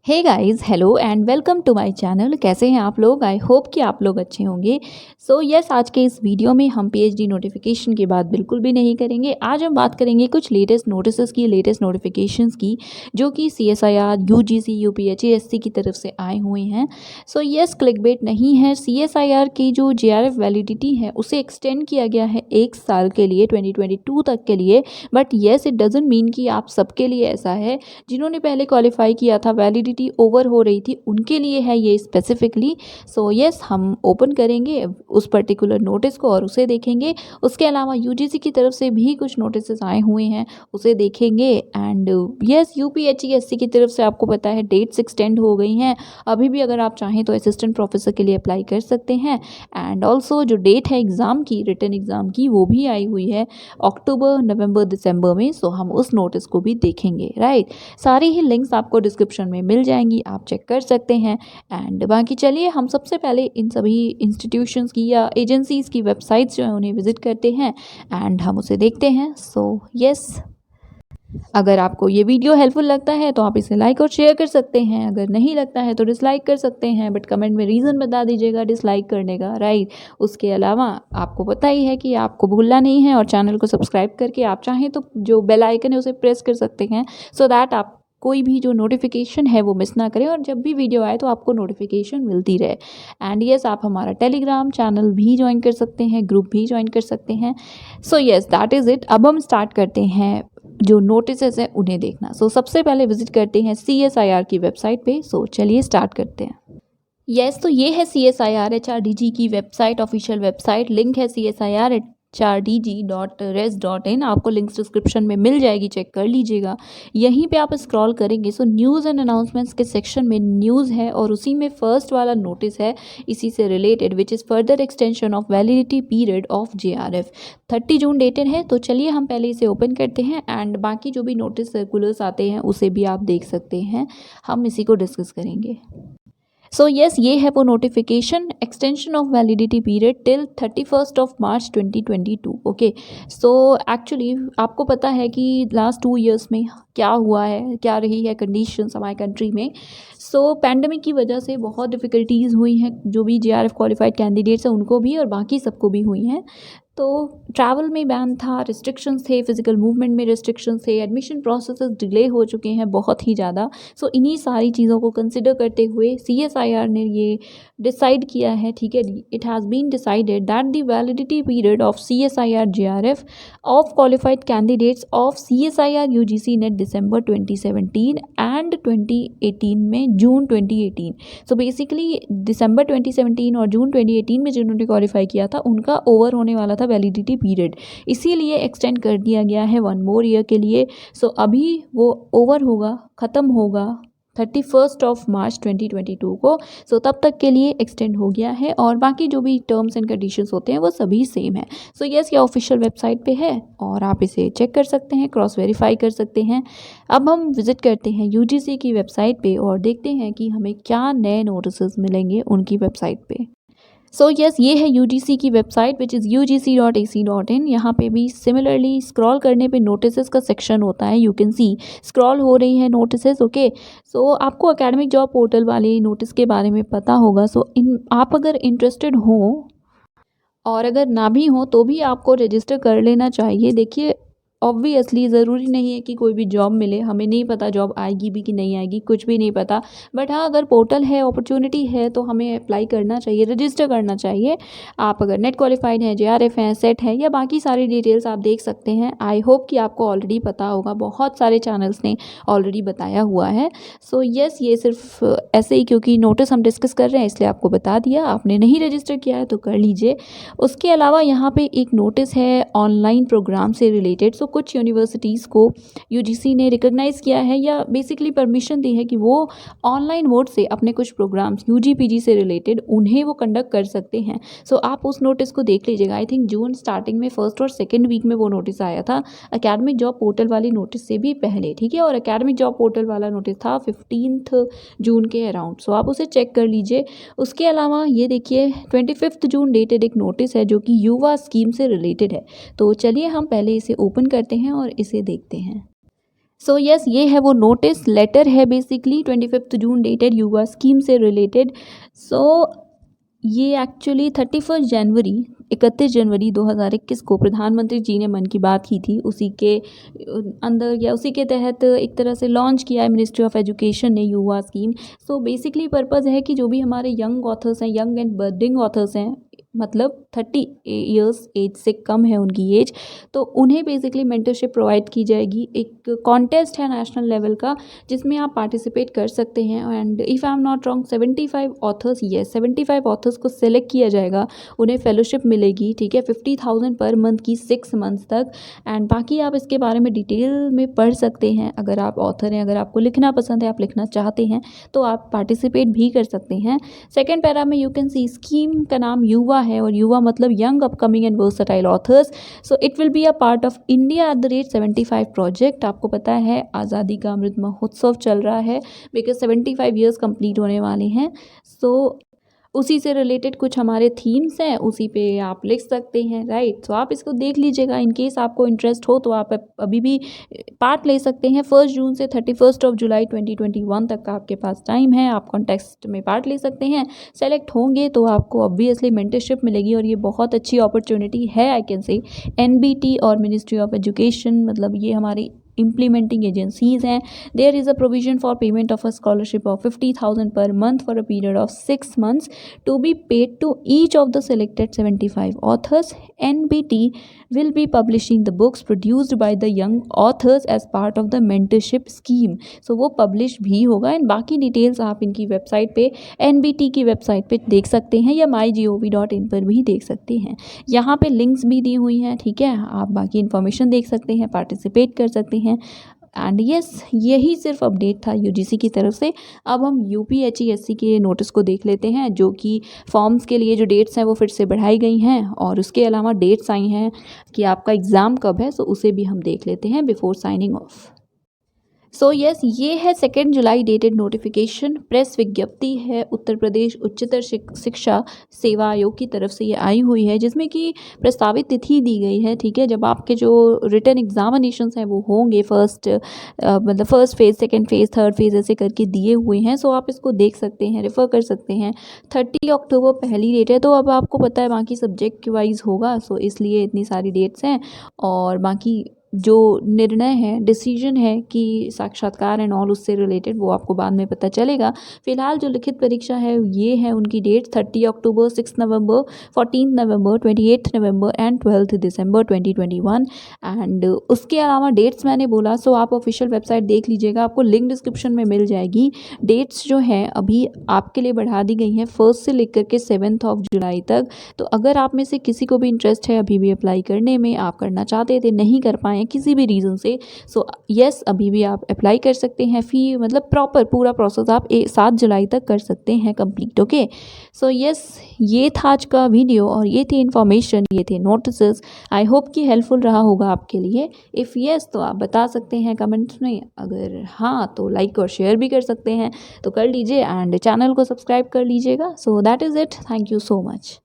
Hey guys, hello and welcome to my channel. कैसे हैं आप लोग? आई होप कि आप लोग अच्छे होंगे। सो यस, आज के इस वीडियो में हम पीएचडी नोटिफिकेशन की बात बिल्कुल भी नहीं करेंगे। आज हम बात करेंगे कुछ लेटेस्ट नोटिस की, लेटेस्ट नोटिफिकेशंस की, जो कि सीएसआईआर, यूजीसी, यूपीएचएससी की तरफ से आए हुए हैं। सो यस, क्लिकबेट नहीं है। सीएसआईआर की जो जेआरएफ वैलिडिटी है उसे एक्सटेंड किया गया है 1 साल के लिए, 2022 तक के लिए। But yes, it doesn't mean कि आप सबके लिए ऐसा है। जिन्होंने पहले क्वालिफाई किया था, वैलिडिटी ओवर हो रही थी, उनके लिए है ये स्पेसिफिकली। सो यस, हम ओपन करेंगे उस पर्टिकुलर नोटिस को और उसे देखेंगे। उसके अलावा यूजीसी की तरफ से भी कुछ नोटिस आए हुए हैं, उसे देखेंगे। एंड यस, यूपीएचईएससी की तरफ से आपको पता है डेट्स एक्सटेंड हो गई हैं। अभी भी अगर आप चाहें तो असिस्टेंट प्रोफेसर के लिए अप्लाई कर सकते हैं। एंड ऑल्सो जो डेट है एग्ज़ाम की, रिटन एग्ज़ाम की, वो भी आई हुई है अक्टूबर, नवंबर, दिसंबर में। सो हम उस नोटिस को भी देखेंगे, राइट। सारी ही लिंक्स आपको डिस्क्रिप्शन में मिल जाएंगी, आप चेक कर सकते हैं। एंड बाकी चलिए हम सबसे पहले इन सभी इंस्टीट्यूशंस की या एजेंसीज़ की वेबसाइट्स जो हैं उन्हें विजिट करते हैं एंड हम उसे देखते हैं। सो यस, अगर आपको ये वीडियो हेल्पफुल लगता है तो आप इसे लाइक और शेयर कर सकते हैं। अगर नहीं लगता है तो डिसलाइक कर सकते हैं, बट कमेंट में रीज़न बता दीजिएगा डिसलाइक करने का, राइट। उसके अलावा आपको पता ही है कि आपको भूलना नहीं है, और चैनल को सब्सक्राइब करके आप चाहें तो जो बेल आइकन है उसे प्रेस कर सकते हैं, सो दैट आप कोई भी जो नोटिफिकेशन है वो मिस ना करें, और जब भी वीडियो आए तो आपको नोटिफिकेशन मिलती रहे। एंड यस, आप हमारा टेलीग्राम चैनल भी ज्वाइन कर सकते हैं, ग्रुप भी ज्वाइन कर सकते हैं। So yes, that is it. अब हम स्टार्ट करते हैं जो नोटिसेस हैं उन्हें देखना। सो सबसे पहले विजिट करते हैं सीएसआईआर की वेबसाइट पे। सो चलिए स्टार्ट करते हैं। यस, तो ये है सीएसआईआर एचआरडीजी की वेबसाइट, ऑफिशियल वेबसाइट। लिंक है CSIR@HRDG.res.in। आपको लिंक्स डिस्क्रिप्शन में मिल जाएगी, चेक कर लीजिएगा। यहीं पे आप स्क्रॉल करेंगे सो न्यूज़ एंड अनाउंसमेंट्स के सेक्शन में न्यूज़ है, और उसी में फर्स्ट वाला नोटिस है इसी से related, which is further extension of validity period of JRF. 30 June dated है। तो चलिए हम पहले इसे ओपन करते हैं, एंड बाकी जो भी नोटिस सर्कुलर्स आते हैं उसे भी आप देख सकते हैं। हम इसी को डिस्कस करेंगे। सो यस, ये है वो notification, extension of validity period till 31 March 2022। Okay, so actually आपको पता है कि लास्ट 2 ईयर्स में क्या हुआ है, क्या रही है कंडीशंस हमारे कंट्री में। सो पैंडमिक की वजह से बहुत डिफ़िकल्टीज़ हुई हैं, जो भी जेआरएफ क्वालिफाइड कैंडिडेट्स हैं उनको भी और बाकी सबको भी हुई हैं। तो ट्रैवल में बैन था, रिस्ट्रिक्शंस थे, फिजिकल मूवमेंट में रिस्ट्रिक्शंस थे, एडमिशन प्रोसेसेस डिले हो चुके हैं बहुत ही ज़्यादा। सो इन्हीं सारी चीज़ों को कंसिडर करते हुए सीएसआईआर ने ये डिसाइड किया है, ठीक है। It has been decided that the validity period of CSIR JRF of qualified candidates of CSIR UGC NET December 2017 and 2018 में जून 2018। सो बेसिकली दिसंबर 2017 और जून 2018 में जिन्होंने क्वालिफाई किया था उनका ओवर होने वाला था वैलिडिटी पीरियड, इसीलिए एक्सटेंड कर दिया गया है 1 मोर ईयर के लिए। सो अभी वो ओवर होगा, ख़त्म होगा 31 मार्च 2022 को। सो तब तक के लिए एक्सटेंड हो गया है, और बाकी जो भी टर्म्स एंड कंडीशंस होते हैं वो सभी सेम है। सो यस, ये ऑफिशियल वेबसाइट पे है और आप इसे चेक कर सकते हैं, क्रॉस वेरीफाई कर सकते हैं। अब हम विजिट करते हैं यूजीसी की वेबसाइट पे और देखते हैं कि हमें क्या नए नोटिस मिलेंगे उनकी वेबसाइट पे। सो यस, ये है यूजीसी की वेबसाइट, विच इज़ ugc.ac.in। यहाँ पे भी सिमिलरली स्क्रॉल करने पे नोटिसेस का सेक्शन होता है, यू कैन सी स्क्रॉल हो रही है नोटिसेस। ओके, सो आपको एकेडमिक जॉब पोर्टल वाले नोटिस के बारे में पता होगा। सो इन आप अगर इंटरेस्टेड हो और अगर ना भी हो तो भी आपको रजिस्टर कर लेना चाहिए। देखिए, ऑब्वियसली ज़रूरी नहीं है कि कोई भी जॉब मिले, हमें नहीं पता जॉब आएगी भी कि नहीं आएगी, कुछ भी नहीं पता। बट हाँ, अगर पोर्टल है, अपॉर्चुनिटी है तो हमें अप्लाई करना चाहिए, रजिस्टर करना चाहिए। आप अगर नेट क्वालिफाइड हैं, जेआरएफ हैं, सेट है, या बाकी सारी डिटेल्स आप देख सकते हैं। आई होप कि आपको ऑलरेडी पता होगा, बहुत सारे चैनल्स ने ऑलरेडी बताया हुआ है। सो यस, ये सिर्फ ऐसे ही क्योंकि नोटिस हम डिस्कस कर रहे हैं इसलिए आपको बता दिया। आपने नहीं रजिस्टर किया है तो कर लीजिए। उसके अलावा यहाँ पे एक नोटिस है ऑनलाइन प्रोग्राम से रिलेटेड। सो कुछ यूनिवर्सिटीज़ को यूजीसी ने रिकॉग्नाइज़ किया है या बेसिकली परमिशन दी है कि वो ऑनलाइन मोड से अपने कुछ प्रोग्राम्स यूजीपीजी से रिलेटेड उन्हें वो कंडक्ट कर सकते हैं। सो आप उस नोटिस को देख लीजिएगा। आई थिंक जून स्टार्टिंग में फर्स्ट और सेकेंड वीक में वो नोटिस आया था, एकेडमिक जॉब पोर्टल वाली नोटिस से भी पहले, ठीक है। और एकेडमिक जॉब पोर्टल वाला नोटिस था 15 जून के अराउंड। सो आप उसे चेक कर लीजिए। उसके अलावा ये देखिए 25 जून डेटेड एक नोटिस है जो कि युवा स्कीम से रिलेटेड है। तो चलिए हम पहले इसे ओपन करते हैं और इसे देखते हैं। सो यस, ये है वो नोटिस लेटर है बेसिकली 25 जून डेटेड युवा स्कीम से रिलेटेड। सो ये एक्चुअली 31 जनवरी 2021 को प्रधानमंत्री जी ने मन की बात की थी, उसी के अंदर या उसी के तहत एक तरह से लॉन्च किया है मिनिस्ट्री ऑफ एजुकेशन ने युवा स्कीम। सो बेसिकली पर्पज़ है कि जो भी हमारे यंग ऑथर्स हैं, यंग एंड बर्डिंग ऑथर्स हैं, मतलब 30 ईयर्स एज से कम है उनकी एज, तो उन्हें बेसिकली मेंटरशिप प्रोवाइड की जाएगी। एक कॉन्टेस्ट है नेशनल लेवल का जिसमें आप पार्टिसिपेट कर सकते हैं and if I am not wrong 75 authors, yes 75 authors को सिलेक्ट किया जाएगा, उन्हें फेलोशिप मिलेगी, ठीक है, 50,000 पर मंथ की 6 मंथ्स तक। एंड बाकी आप इसके बारे में डिटेल में पढ़ सकते हैं। अगर आप ऑथर हैं, अगर आपको लिखना पसंद है, आप लिखना चाहते हैं तो आप पार्टिसिपेट भी कर सकते हैं। सेकेंड पैरा में यू कैन सी स्कीम का नाम युवा है और युवा मतलब young upcoming and versatile authors. So it will be a part of India @75 project. आपको पता है आज़ादी का अमृत महोत्सव चल रहा है बिकॉज 75 ईयर्स कंप्लीट होने वाले हैं। सो उसी से रिलेटेड कुछ हमारे थीम्स हैं, उसी पे आप लिख सकते हैं, राइट। सो आप इसको देख लीजिएगा, इन केस आपको इंटरेस्ट हो तो आप अभी भी पार्ट ले सकते हैं। 1 जून से 31 जुलाई 2021 तक का आपके पास टाइम है, आप कॉन्टेस्ट में पार्ट ले सकते हैं। सेलेक्ट होंगे तो आपको ऑब्वियसली मेंटरशिप मिलेगी और ये बहुत अच्छी अपॉर्चुनिटी है। आई कैन से एनबीटी और मिनिस्ट्री ऑफ एजुकेशन, मतलब ये हमारी implementing agencies हैं। There is a provision for payment of a scholarship of 50,000 per month for a period of 6 months to be paid to each of the selected 75 authors. NBT will be publishing the books produced by the young authors as part of the mentorship scheme. So वो publish भी होगा and बाकी details आप इनकी website पे, NBT की website पे देख सकते हैं या mygov.in पर भी देख सकते हैं। यहाँ पे लिंक्स भी दी हुई हैं, ठीक है, आप बाकी इन्फॉर्मेशन देख सकते हैं, पार्टिसिपेट कर सकते हैं। एंड यस, यही सिर्फ अपडेट था यूजीसी की तरफ से। अब हम यूपीएचईएससी के नोटिस को देख लेते हैं, जो कि फॉर्म्स के लिए जो डेट्स हैं वो फिर से बढ़ाई गई हैं और उसके अलावा डेट्स आई हैं कि आपका एग्ज़ाम कब है, सो उसे भी हम देख लेते हैं before signing off. So yes, ये है 2 जुलाई डेटेड नोटिफिकेशन, प्रेस विज्ञप्ति है, उत्तर प्रदेश उच्चतर शिक्षा सेवा आयोग की तरफ से ये आई हुई है, जिसमें कि प्रस्तावित तिथि दी गई है, ठीक है, जब आपके जो रिटन एग्जामिनेशंस हैं वो होंगे। मतलब first phase, second phase, third phase ऐसे करके दिए हुए हैं। सो आप इसको देख सकते हैं, रेफ़र कर सकते हैं। 30 अक्टूबर पहली डेट है, तो अब आपको पता है बाकी सब्जेक्ट वाइज होगा, सो इसलिए इतनी सारी डेट्स हैं। और बाकी जो निर्णय है, डिसीजन है कि साक्षात्कार एंड ऑल उससे रिलेटेड, वो आपको बाद में पता चलेगा। फ़िलहाल जो लिखित परीक्षा है ये है उनकी डेट 30 अक्टूबर, 6 नवंबर, 14 नवंबर, 28 नवंबर एंड 12 दिसंबर 2021। एंड उसके अलावा डेट्स मैंने बोला, सो आप ऑफिशियल वेबसाइट देख लीजिएगा, आपको लिंक डिस्क्रिप्शन में मिल जाएगी। डेट्स जो हैं अभी आपके लिए बढ़ा दी गई हैं 1 से लेकर के 7 जुलाई तक। तो अगर आप में से किसी को भी इंटरेस्ट है अभी भी अप्लाई करने में, आप करना चाहते थे नहीं कर पाए किसी भी रीज़न से, सो यस अभी भी आप अप्लाई कर सकते हैं। फ़ी मतलब प्रॉपर पूरा प्रोसेस आप 7 जुलाई तक कर सकते हैं कंप्लीट, ओके। सो यस, ये था आज का वीडियो और ये थी इन्फॉर्मेशन, ये थे नोटिस। आई होप कि हेल्पफुल रहा होगा आपके लिए। इफ़ यस तो आप बता सकते हैं कमेंट्स में, अगर हाँ तो लाइक और शेयर भी कर सकते हैं, तो कर लीजिए एंड चैनल को सब्सक्राइब कर लीजिएगा। So that is it, thank you so much.